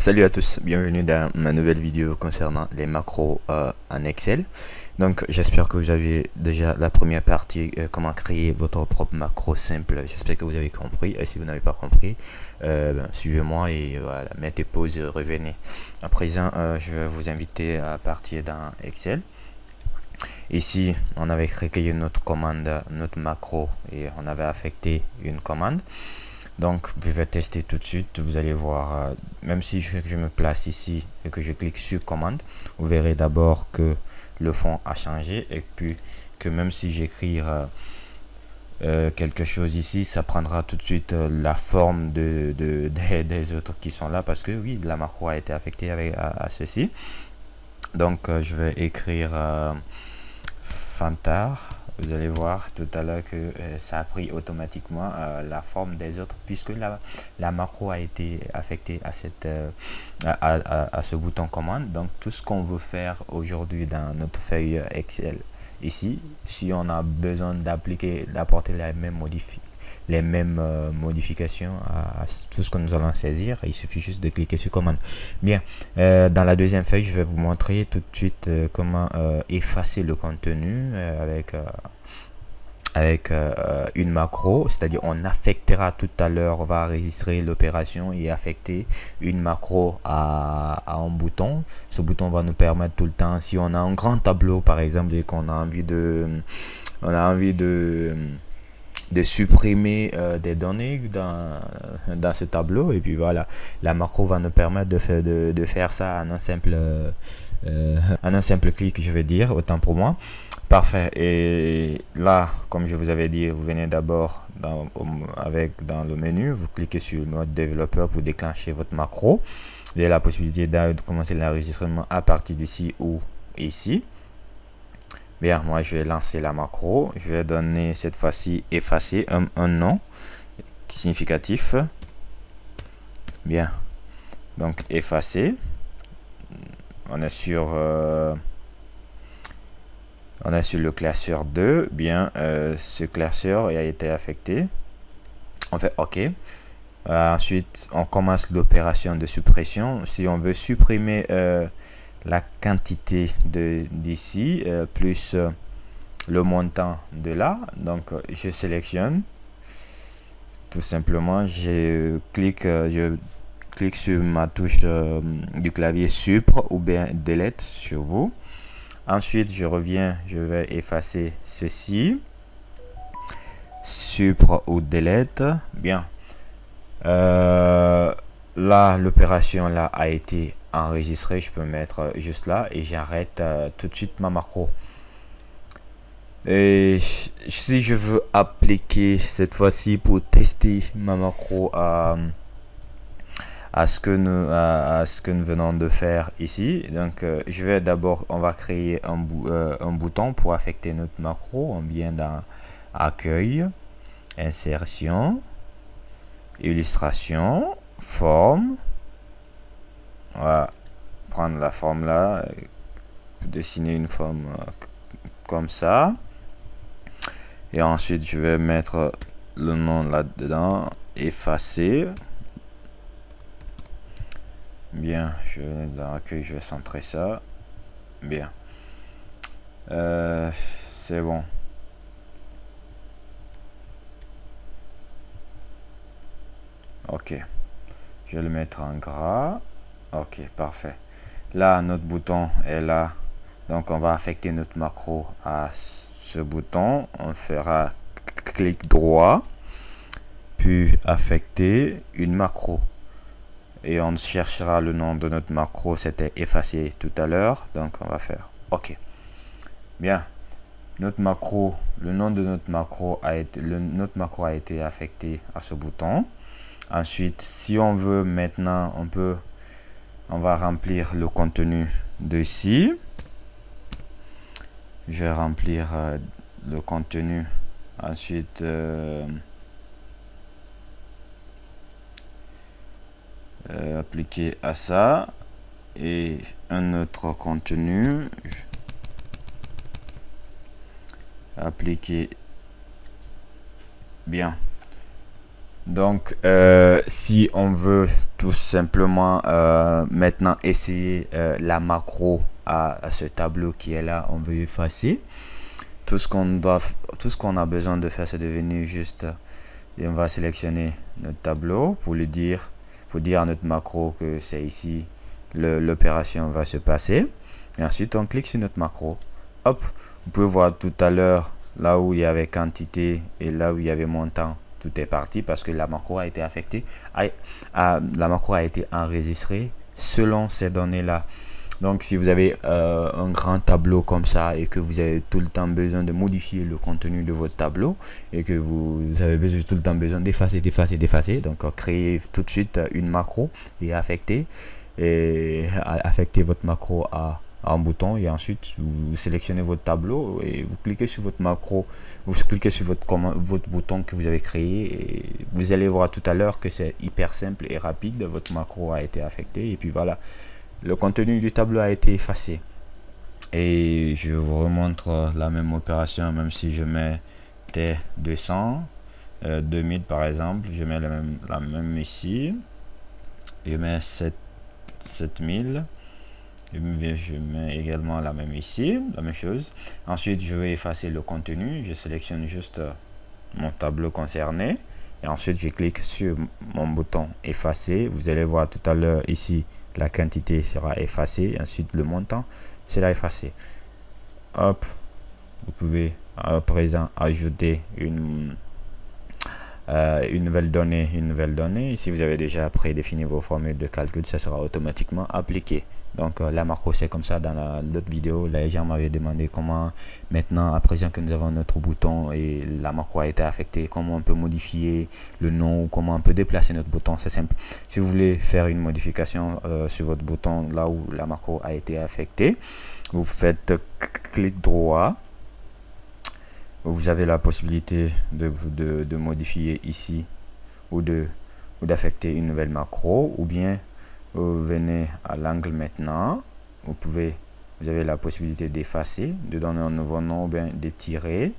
Salut à tous, bienvenue dans ma nouvelle vidéo concernant les macros en Excel. Donc j'espère que vous avez déjà la première partie, comment créer votre propre macro simple. J'espère que vous avez compris, et si vous n'avez pas compris, suivez-moi et voilà, mettez pause et revenez. À présent, je vais vous inviter à partir dans Excel. Ici, on avait créé notre commande, notre macro, et on avait affecté une commande. Donc je vais tester tout de suite. Vous allez voir, même si je me place ici et que je clique sur commande, vous verrez d'abord que le fond a changé, et puis que même si j'écris quelque chose ici, ça prendra tout de suite la forme des autres qui sont là, parce que oui, la macro a été affectée à ceci. Donc je vais écrire Fantar. Vous allez voir tout à l'heure que ça a pris automatiquement la forme des autres, puisque la macro a été affectée à ce bouton commande. Donc tout ce qu'on veut faire aujourd'hui dans notre feuille Excel ici, si on a besoin d'apporter les mêmes modifications à tout ce que nous allons saisir, il suffit juste de cliquer sur commande. Bien, dans la deuxième feuille, je vais vous montrer tout de suite comment effacer le contenu avec une macro, c'est-à-dire on affectera tout à l'heure, on va enregistrer l'opération et affecter une macro à un bouton. Ce bouton va nous permettre tout le temps, si on a un grand tableau par exemple et qu'on a envie de supprimer des données dans ce tableau, et puis voilà, la macro va nous permettre de faire ça en un simple clic, je vais dire, autant pour moi. Parfait. Et là, comme je vous avais dit, vous venez d'abord dans le menu, vous cliquez sur le mode développeur pour déclencher votre macro. Vous avez la possibilité de commencer l'enregistrement à partir d'ici ou ici. Bien, moi je vais lancer la macro. Je vais donner cette fois-ci effacer un nom significatif. Bien, donc effacer. On est sur le classeur 2. Bien, ce classeur a été affecté. On fait OK. Ensuite, on commence l'opération de suppression. Si on veut supprimer la quantité d'ici plus le montant de là, donc je sélectionne tout simplement, je clique sur ma touche du clavier Supr ou bien Delete sur vous. Ensuite je reviens, je vais effacer ceci, Supr ou Delete. Bien, là l'opération là a été enregistrée, je peux mettre juste là et j'arrête tout de suite ma macro. Et si je veux appliquer cette fois-ci pour tester ma macro à ce que nous venons de faire ici, donc je vais d'abord, on va créer un bouton pour affecter notre macro. On vient dans accueil, insertion, illustration, forme. On va prendre la forme là, dessiner une forme comme ça, et ensuite je vais mettre le nom là dedans, effacer. Bien, je vais dans accueil, je vais centrer ça. Bien, c'est bon. Ok, je vais le mettre en gras. Ok, parfait. Là notre bouton est là, donc on va affecter notre macro à ce bouton. On fera clic droit puis affecter une macro et on cherchera le nom de notre macro. C'était effacé tout à l'heure, donc on va faire OK. Bien, notre macro, le nom de notre macro a été affecté à ce bouton. Ensuite, si on veut maintenant, on va remplir le contenu de ici. Je vais remplir le contenu. Ensuite appliquer à ça et un autre contenu, appliquer. Bien, Donc, si on veut tout simplement maintenant essayer la macro à ce tableau qui est là, on veut effacer. Tout ce qu'on a besoin de faire, c'est de venir juste et on va sélectionner notre tableau pour dire à notre macro que c'est ici l'opération va se passer. Et ensuite, on clique sur notre macro. Hop, vous pouvez voir tout à l'heure là où il y avait quantité et là où il y avait montant. Tout est parti parce que la macro a été affectée, la macro a été enregistrée selon ces données là. Donc, si vous avez un grand tableau comme ça et que vous avez tout le temps besoin de modifier le contenu de votre tableau et que vous avez tout le temps besoin d'effacer, donc créez tout de suite une macro et affectez votre macro à un bouton et ensuite vous sélectionnez votre tableau et vous cliquez sur votre macro, vous cliquez sur votre bouton que vous avez créé et vous allez voir tout à l'heure que c'est hyper simple et rapide. Votre macro a été affecté et puis voilà, le contenu du tableau a été effacé. Et je vous remontre la même opération, même si je mets T200, 2000 par exemple, je mets la même ici, je mets 7000, je mets également la même ici, la même chose. Ensuite, je vais effacer le contenu, je sélectionne juste mon tableau concerné et ensuite je clique sur mon bouton effacer. Vous allez voir tout à l'heure ici la quantité sera effacée, ensuite le montant sera effacé. Hop, vous pouvez à présent ajouter une nouvelle donnée. Si vous avez déjà prédéfini vos formules de calcul, ça sera automatiquement appliqué. Donc la macro, c'est comme ça. Dans l'autre vidéo, les gens m'avaient demandé comment maintenant, à présent que nous avons notre bouton et la macro a été affectée, comment on peut modifier le nom, comment on peut déplacer notre bouton. C'est simple. Si vous voulez faire une modification sur votre bouton là où la macro a été affectée, vous faites clic droit. Vous avez la possibilité de modifier ici ou d'affecter une nouvelle macro, ou bien vous venez à l'angle maintenant, vous avez la possibilité d'effacer, de donner un nouveau nom, ou bien de tirer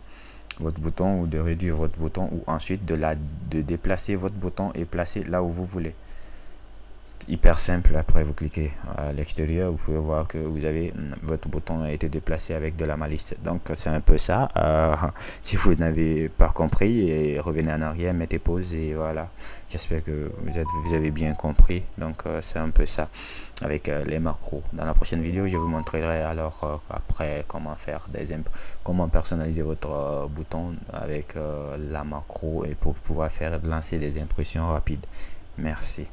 votre bouton ou de réduire votre bouton, ou ensuite de déplacer votre bouton et placer là où vous voulez. Hyper simple. Après vous cliquez à l'extérieur, vous pouvez voir que votre bouton a été déplacé avec de la malice. Donc c'est un peu ça. Si vous n'avez pas compris, et revenez en arrière, mettez pause et voilà, j'espère que vous avez bien compris. Donc c'est un peu ça avec les macros. Dans la prochaine vidéo, je vous montrerai alors après comment personnaliser votre bouton avec la macro et pour pouvoir lancer des impressions rapides. Merci.